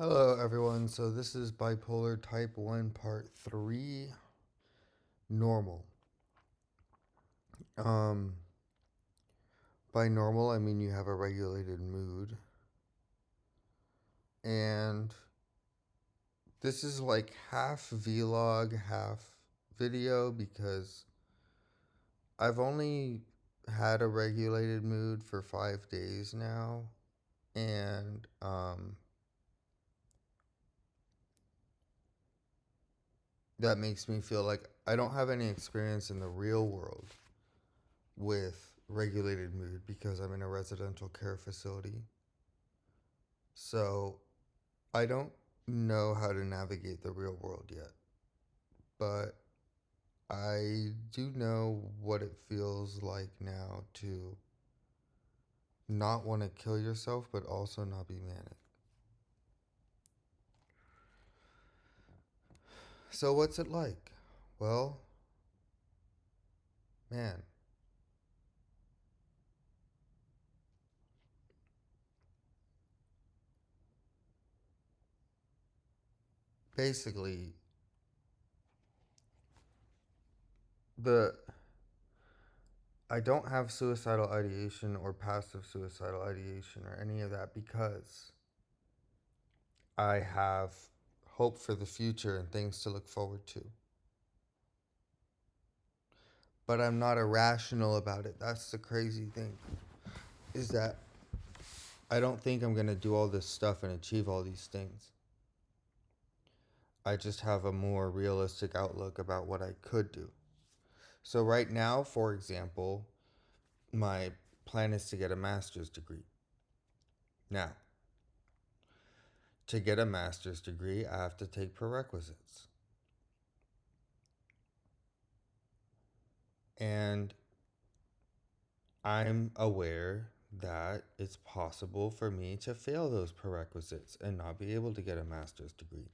Hello, everyone. So, this is Bipolar Type 1 Part 3 Normal. Um, by normal, I mean you have a regulated mood. And this is like half vlog, half video because I've only had a regulated mood for 5 days now. And that makes me feel like I don't have any experience in the real world with regulated mood because I'm in a residential care facility. So I don't know how to navigate the real world yet, but I do know what it feels like now to not want to kill yourself, but also not be manic. So, what's it like? Well, man, basically, the I don't have suicidal ideation or passive suicidal ideation or any of that because I have hope for the future and things to look forward to. But I'm not irrational about it. That's the crazy thing. Is that I don't think I'm going to do all this stuff and achieve all these things. I just have a more realistic outlook about what I could do. So, right now, for example, my plan is to get a master's degree. Now, to get a master's degree, I have to take prerequisites. And I'm aware that it's possible for me to fail those prerequisites and not be able to get a master's degree.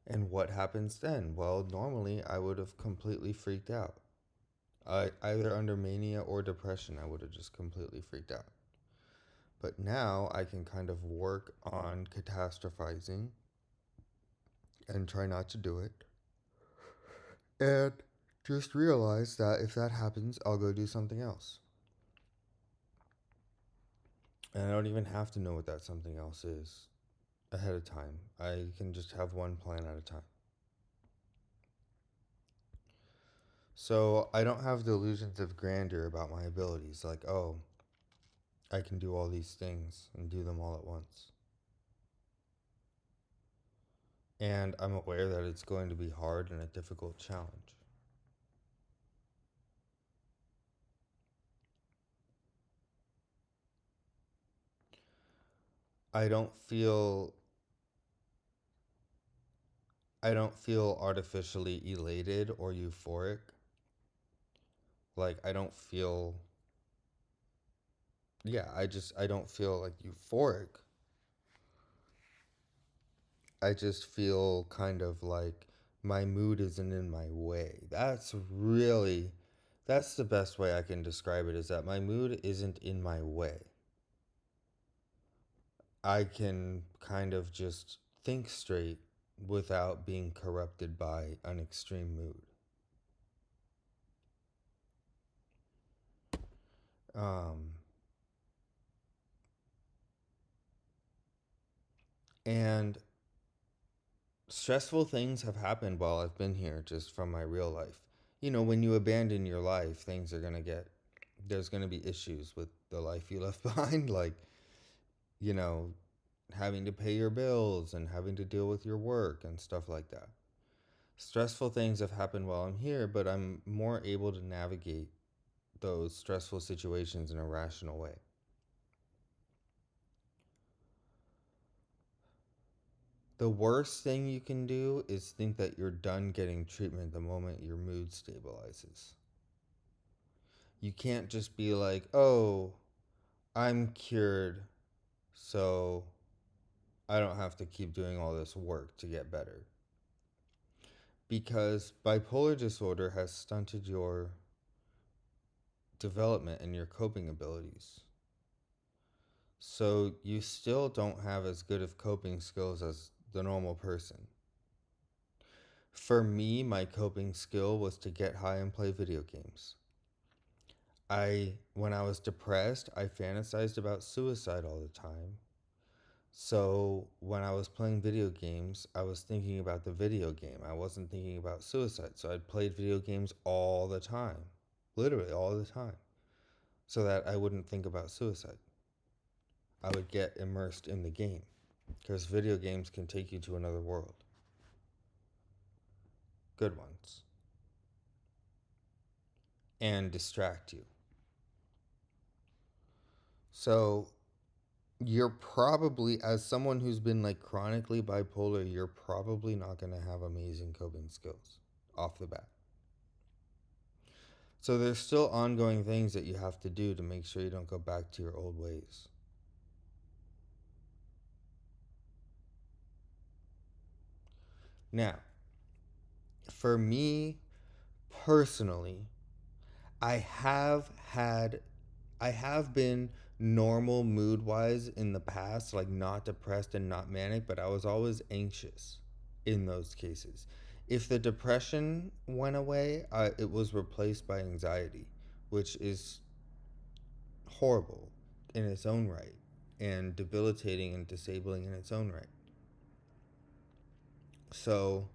And what happens then? Well, normally I would have completely freaked out. Either under mania or depression, I would have just completely freaked out. But now I can kind of work on catastrophizing and try not to do it. And just realize that if that happens, I'll go do something else. And I don't even have to know what that something else is ahead of time. I can just have one plan at a time. So I don't have delusions of grandeur about my abilities, like, oh, I can do all these things and do them all at once. And I'm aware that it's going to be hard and a difficult challenge. I don't feel I don't feel artificially elated or euphoric. Like I don't feel I don't feel like euphoric. I just feel kind of like my mood isn't in my way. That's the best way I can describe it, is that my mood isn't in my way. I can kind of just think straight without being corrupted by an extreme mood. Um, and stressful things have happened while I've been here, just from my real life. You know, when you abandon your life, there's going to be issues with the life you left behind, like, you know, having to pay your bills and having to deal with your work and stuff like that. Stressful things have happened while I'm here, but I'm more able to navigate those stressful situations in a rational way. The worst thing you can do is think that you're done getting treatment the moment your mood stabilizes. You can't just be like, oh, I'm cured, so I don't have to keep doing all this work to get better. Because bipolar disorder has stunted your development and your coping abilities. So you still don't have as good of coping skills as the normal person. For me, my coping skill was to get high and play video games. When I was depressed, I fantasized about suicide all the time. So when I was playing video games, I was thinking about the video game. I wasn't thinking about suicide. So I played video games all the time, literally all the time, so that I wouldn't think about suicide. I would get immersed in the game because video games can take you to another world. Good ones. And distract you. So you're probably, as someone who's been like chronically bipolar, you're probably not going to have amazing coping skills off the bat. So there's still ongoing things that you have to do to make sure you don't go back to your old ways. Now, for me personally, I have had, I have been normal mood wise in the past, like not depressed and not manic, but I was always anxious in those cases. If the depression went away, it was replaced by anxiety, which is horrible in its own right and debilitating and disabling in its own right. So,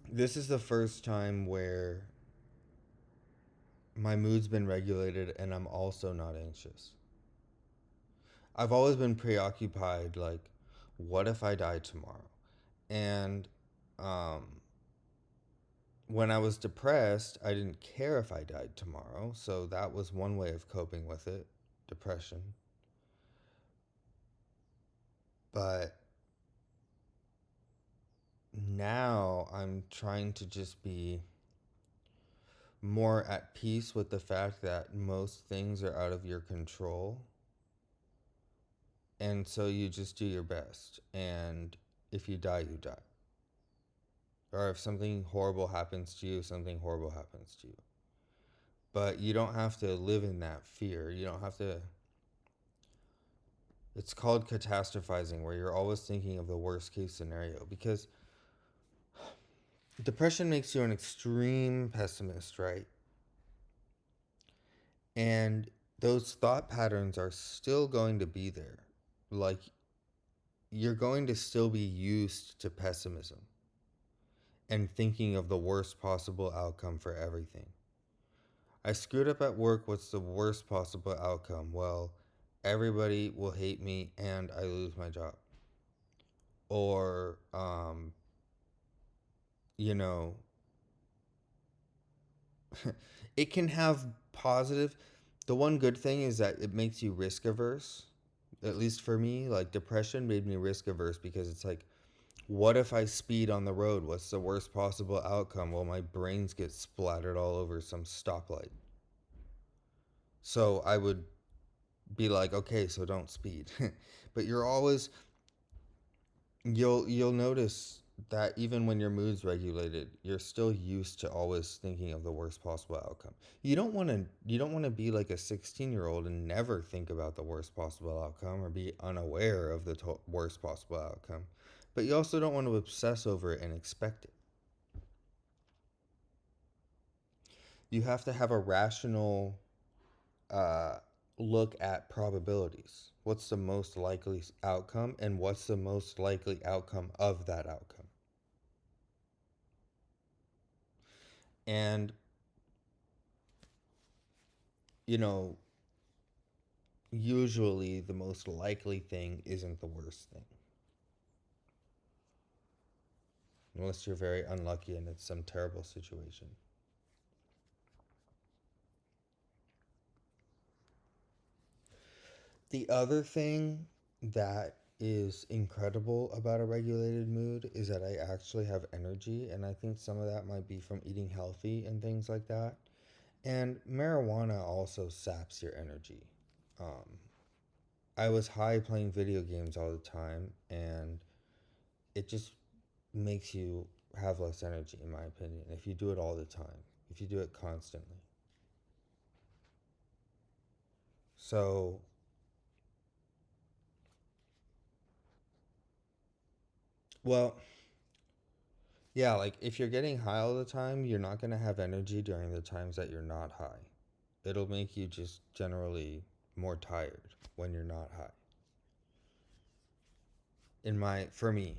this is the first time where my mood's been regulated and I'm also not anxious. I've always been preoccupied, like, what if I die tomorrow? And um, when I was depressed, I didn't care if I died tomorrow. So that was one way of coping with it, depression. But now I'm trying to just be more at peace with the fact that most things are out of your control. And so you just do your best. And if you die, you die. Or if something horrible happens to you, something horrible happens to you. But you don't have to live in that fear. You don't have to. It's called catastrophizing, where you're always thinking of the worst case scenario. Because depression makes you an extreme pessimist, right? And those thought patterns are still going to be there. Like, you're going to still be used to pessimism and thinking of the worst possible outcome for everything. I screwed up at work. What's the worst possible outcome? Well, everybody will hate me and I lose my job. Or, you know, it can have positive. The one good thing is that it makes you risk averse. At least for me, like depression made me risk averse because it's like, what if I speed on the road? What's the worst possible outcome? Well, my brains get splattered all over some stoplight. So I would be like, okay, so don't speed. But you'll notice that even when your mood's regulated, you're still used to always thinking of the worst possible outcome. You don't want to be like a 16-year-old and never think about the worst possible outcome or be unaware of the worst possible outcome. But you also don't want to obsess over it and expect it. You have to have a rational uh, look at probabilities. What's the most likely outcome, and what's the most likely outcome of that outcome? And, you know, usually the most likely thing isn't the worst thing. Unless you're very unlucky and it's some terrible situation. The other thing that is incredible about a regulated mood is that I actually have energy, and I think some of that might be from eating healthy and things like that. And marijuana also saps your energy. Um, I was high playing video games all the time, and it just makes you have less energy, in my opinion, if you do it all the time, if you do it constantly. So Well, yeah, like if you're getting high all the time, you're not going to have energy during the times that you're not high. It'll make you just generally more tired when you're not high. For me.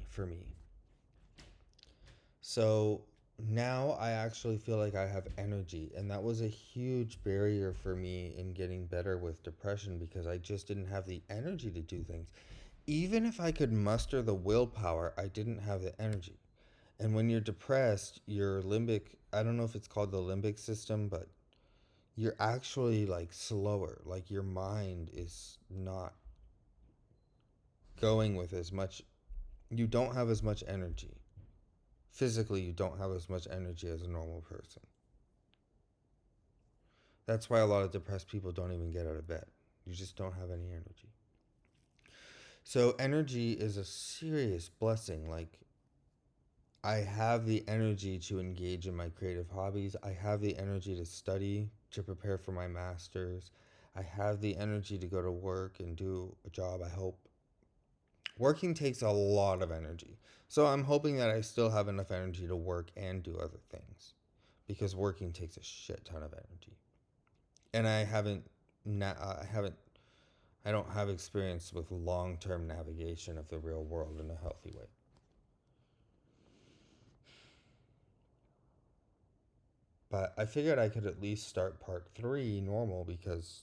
So now I actually feel like I have energy, and that was a huge barrier for me in getting better with depression because I just didn't have the energy to do things. Even if I could muster the willpower, I didn't have the energy. And when you're depressed, your limbic, I don't know if it's called the limbic system, but you're actually like slower. Like your mind is not going with as much, you don't have as much energy. Physically, you don't have as much energy as a normal person. That's why a lot of depressed people don't even get out of bed. You just don't have any energy. So, energy is a serious blessing. Like, I have the energy to engage in my creative hobbies. I have the energy to study, to prepare for my master's. I have the energy to go to work and do a job, I hope. Working takes a lot of energy. So I'm hoping that I still have enough energy to work and do other things because working takes a shit ton of energy. And I don't have experience with long-term navigation of the real world in a healthy way. But I figured I could at least start part 3 normal because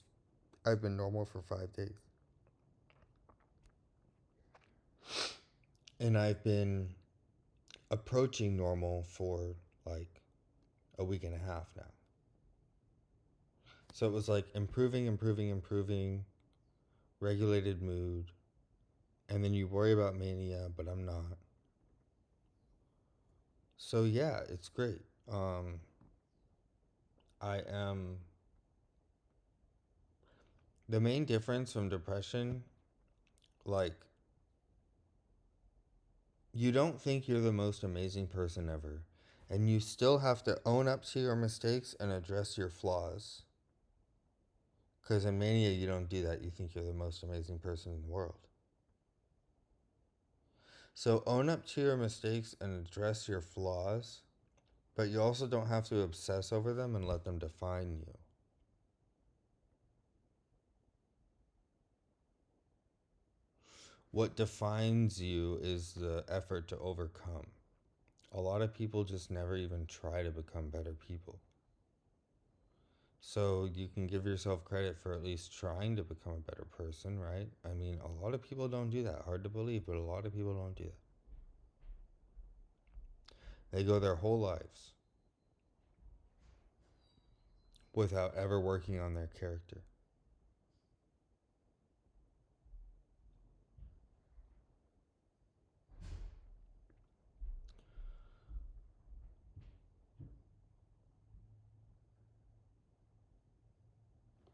I've been normal for 5 days. And I've been approaching normal for like a week and a half now. So it was like improving, regulated mood, and then you worry about mania, but I'm not. So yeah, it's great. I am the main difference from depression, like you don't think you're the most amazing person ever, and you still have to own up to your mistakes and address your flaws. Because in mania, you don't do that. You think you're the most amazing person in the world. So own up to your mistakes and address your flaws, but you also don't have to obsess over them and let them define you. What defines you is the effort to overcome. A lot of people just never even try to become better people. So you can give yourself credit for at least trying to become a better person, right? I mean, a lot of people don't do that. Hard to believe, but a lot of people don't do that. They go their whole lives without ever working on their character.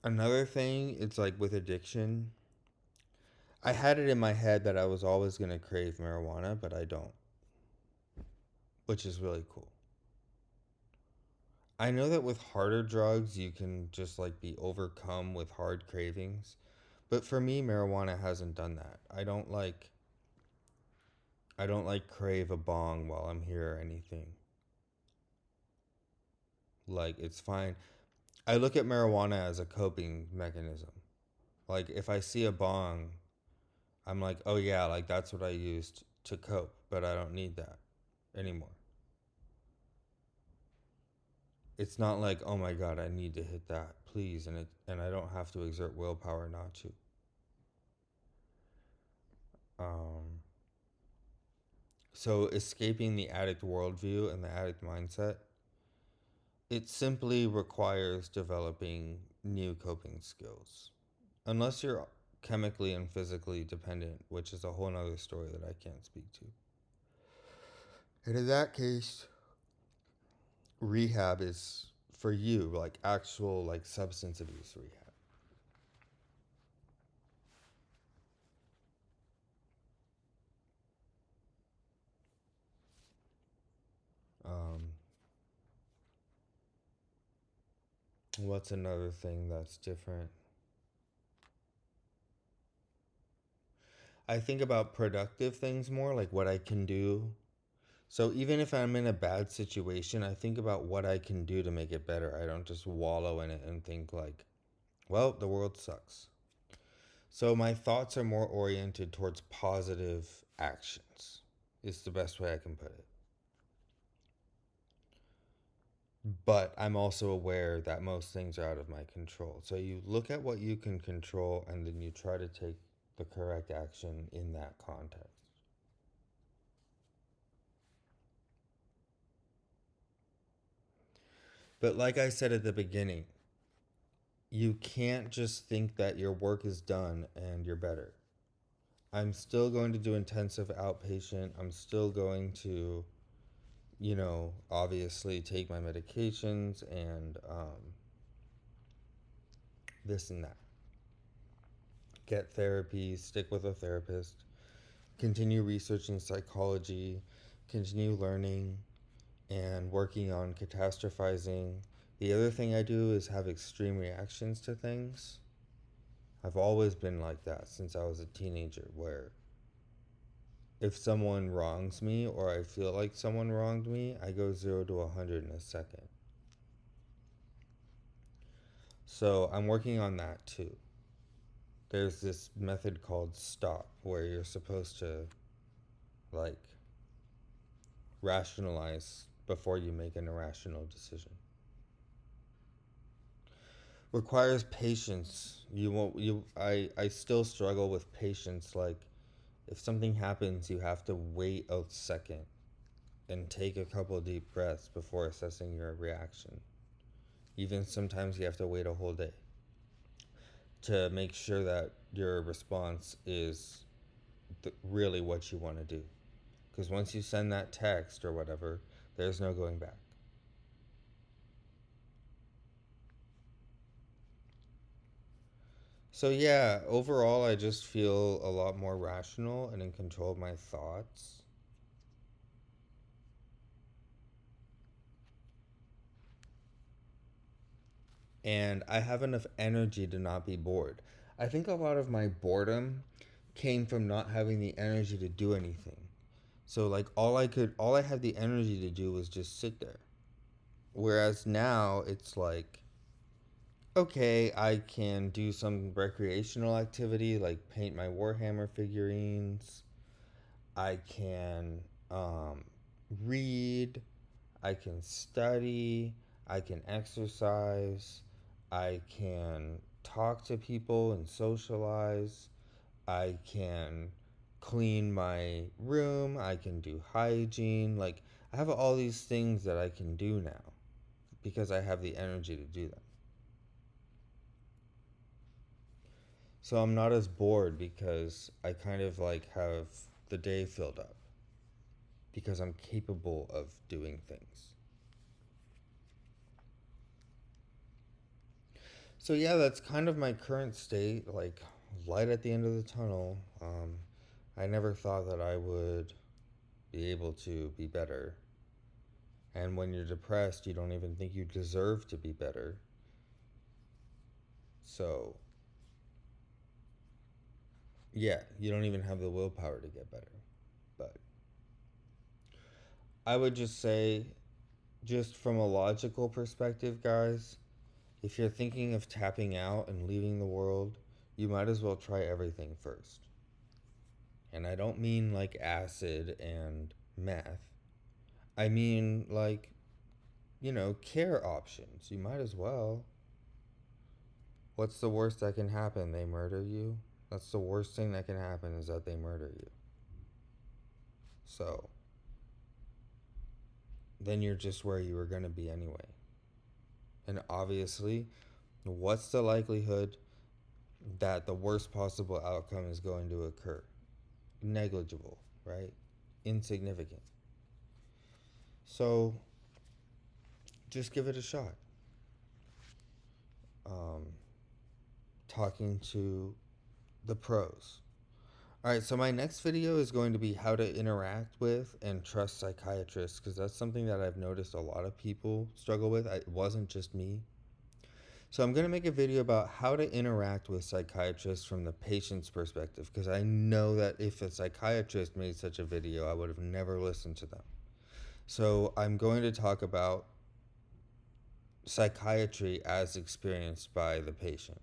Another thing, it's like with addiction, I had it in my head that I was always going to crave marijuana, but I don't, which is really cool. I know that with harder drugs, you can just like be overcome with hard cravings, but for me, marijuana hasn't done that. I don't like crave a bong while I'm here or anything. Like it's fine. I look at marijuana as a coping mechanism. Like if I see a bong, I'm like, "Oh yeah, like that's what I used to cope, but I don't need that anymore." It's not like, "Oh my god, I need to hit that, please," and I don't have to exert willpower not to. Um so escaping the addict worldview and the addict mindset, it simply requires developing new coping skills. Unless you're chemically and physically dependent, which is a whole nother story that I can't speak to. And in that case, rehab is for you, like actual like substance abuse rehab. Um, what's another thing that's different? I think about productive things more, like what I can do. So even if I'm in a bad situation, I think about what I can do to make it better. I don't just wallow in it and think like, well, the world sucks. So my thoughts are more oriented towards positive actions. Is the best way I can put it. But I'm also aware that most things are out of my control. So you look at what you can control and then you try to take the correct action in that context. But like I said at the beginning, you can't just think that your work is done and you're better. I'm still going to do intensive outpatient. I'm still going to, obviously take my medications and this and that. Get therapy, stick with a therapist, continue researching psychology, continue learning and working on catastrophizing. The other thing I do is have extreme reactions to things. I've always been like that since I was a teenager, where if someone wrongs me or I feel like someone wronged me, I go 0 to 100 in a second. So I'm working on that too. There's this method called stop where you're supposed to like rationalize before you make an irrational decision. Requires patience. You won't you I still struggle with patience. Like if something happens, you have to wait a second and take a couple of deep breaths before assessing your reaction. Even sometimes you have to wait a whole day to make sure that your response is really what you want to do. Because once you send that text or whatever, there's no going back. So, yeah, overall, I just feel a lot more rational and in control of my thoughts. And I have enough energy to not be bored. I think a lot of my boredom came from not having the energy to do anything. So like all I had the energy to do was just sit there. Whereas now it's like okay, I can do some recreational activity like paint my Warhammer figurines. I can um, read. I can study. I can exercise. I can talk to people and socialize. I can clean my room. I can do hygiene. Like, I have all these things that I can do now because I have the energy to do them. So I'm not as bored because I kind of like have the day filled up because I'm capable of doing things. So yeah, that's kind of my current state, like light at the end of the tunnel. I never thought that I would be able to be better. And when you're depressed, you don't even think you deserve to be better. So, yeah, you don't even have the willpower to get better. But I would just say, just from a logical perspective, guys, if you're thinking of tapping out and leaving the world, you might as well try everything first. And I don't mean like acid and meth. I mean like, care options. You might as well. What's the worst that can happen? They murder you? That's the worst thing that can happen is that they murder you. So, then you're just where you were going to be anyway. And obviously, what's the likelihood that the worst possible outcome is going to occur? Negligible, right? Insignificant. So, just give it a shot. Um, Talking to the pros. Alright, so my next video is going to be how to interact with and trust psychiatrists because that's something that I've noticed a lot of people struggle with. It wasn't just me. So I'm going to make a video about how to interact with psychiatrists from the patient's perspective, because I know that if a psychiatrist made such a video, I would have never listened to them. So I'm going to talk about psychiatry as experienced by the patient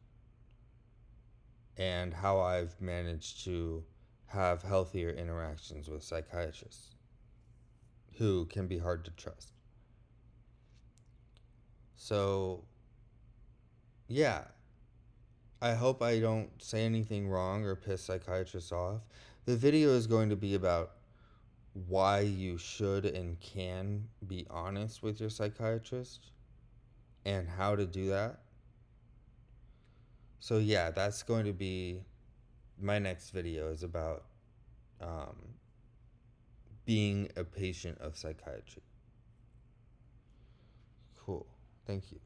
and how I've managed to have healthier interactions with psychiatrists who can be hard to trust. So, yeah, I hope I don't say anything wrong or piss psychiatrists off. The video is going to be about why you should and can be honest with your psychiatrist and how to do that. So, yeah, that's going to be my next video, is about um, being a patient of psychiatry. Cool. Thank you.